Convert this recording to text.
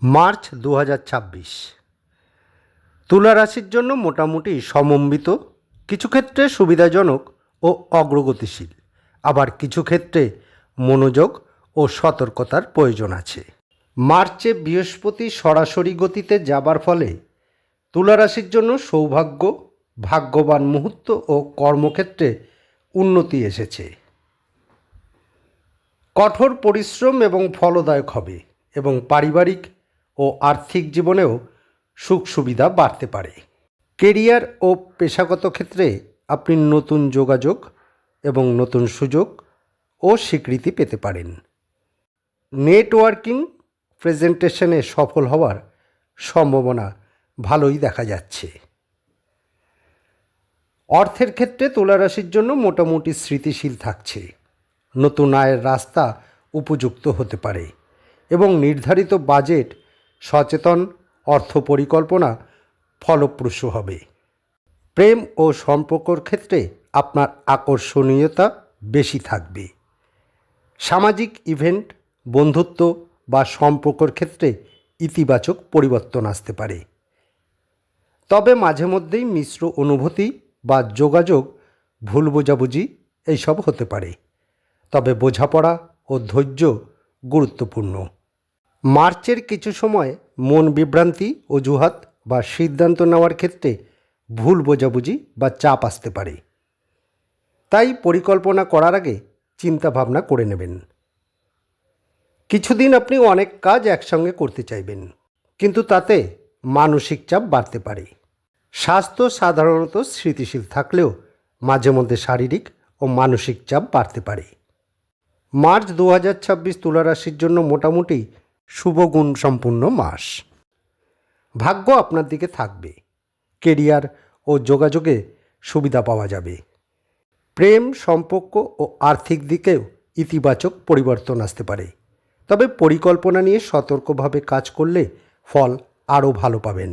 March 2026 তুলা রাশির জন্য মোটামুটি সমন্বিত, কিছু ক্ষেত্রে সুবিধাজনক ও অগ্রগতিশীল, আবার কিছু ক্ষেত্রে মনোযোগ ও সতর্কতার প্রয়োজন আছে। মার্চে বৃহস্পতি সরাসরি গতিতে যাবার ফলে তুলা রাশির জন্য সৌভাগ্য, ভাগ্যবান মুহূর্ত ও কর্মক্ষেত্রে উন্নতি এসেছে। কঠোর পরিশ্রম এবং ফলদায়ক হবে এবং পারিবারিক ও আর্থিক জীবনেও সুখ সুবিধা বাড়তে পারে। কেরিয়ার ও পেশাগত ক্ষেত্রে আপনি নতুন যোগাযোগ এবং নতুন সুযোগ ও স্বীকৃতি পেতে পারেন। নেটওয়ার্কিং প্রেজেন্টেশনে সফল হওয়ার সম্ভাবনা ভালোই দেখা যাচ্ছে। অর্থের ক্ষেত্রে তুলা রাশির জন্য মোটামুটি স্থিতিশীল থাকছে। নতুন আয়ের রাস্তা উপযুক্ত হতে পারে এবং নির্ধারিত বাজেট, সচেতন অর্থ পরিকল্পনা ফলপ্রসূ হবে। প্রেম ও সম্পর্কর ক্ষেত্রে আপনার আকর্ষণীয়তা বেশি থাকবে। সামাজিক ইভেন্ট, বন্ধুত্ব বা সম্পর্কর ক্ষেত্রে ইতিবাচক পরিবর্তন আসতে পারে, তবে মাঝে মধ্যেই মিশ্র অনুভূতি বা যোগাযোগ, ভুল বোঝাবুঝি এইসব হতে পারে, তবে বোঝাপড়া ও ধৈর্য গুরুত্বপূর্ণ। মার্চের কিছু সময় মন বিভ্রান্তি, অজুহাত বা সিদ্ধান্ত নেওয়ার ক্ষেত্রে ভুল বোঝাবুঝি বা চাপ আসতে পারে, তাই পরিকল্পনা করার আগে চিন্তা ভাবনা করে নেবেন। কিছুদিন আপনি অনেক কাজ একসঙ্গে করতে চাইবেন, কিন্তু তাতে মানসিক চাপ বাড়তে পারে। স্বাস্থ্য সাধারণত স্থিতিশীল থাকলেও মাঝে মধ্যে শারীরিক ও মানসিক চাপ বাড়তে পারে। মার্চ 2026 তুলা রাশির জন্য মোটামুটি শুভগুণ সম্পূর্ণ মাস। ভাগ্য আপনার দিকে থাকবে, কেরিয়ার ও যোগাযোগে সুবিধা পাওয়া যাবে। প্রেম, সম্পর্ক ও আর্থিক দিকেও ইতিবাচক পরিবর্তন আসতে পারে, তবে পরিকল্পনা নিয়ে সতর্কভাবে কাজ করলে ফল আরও ভালো পাবেন।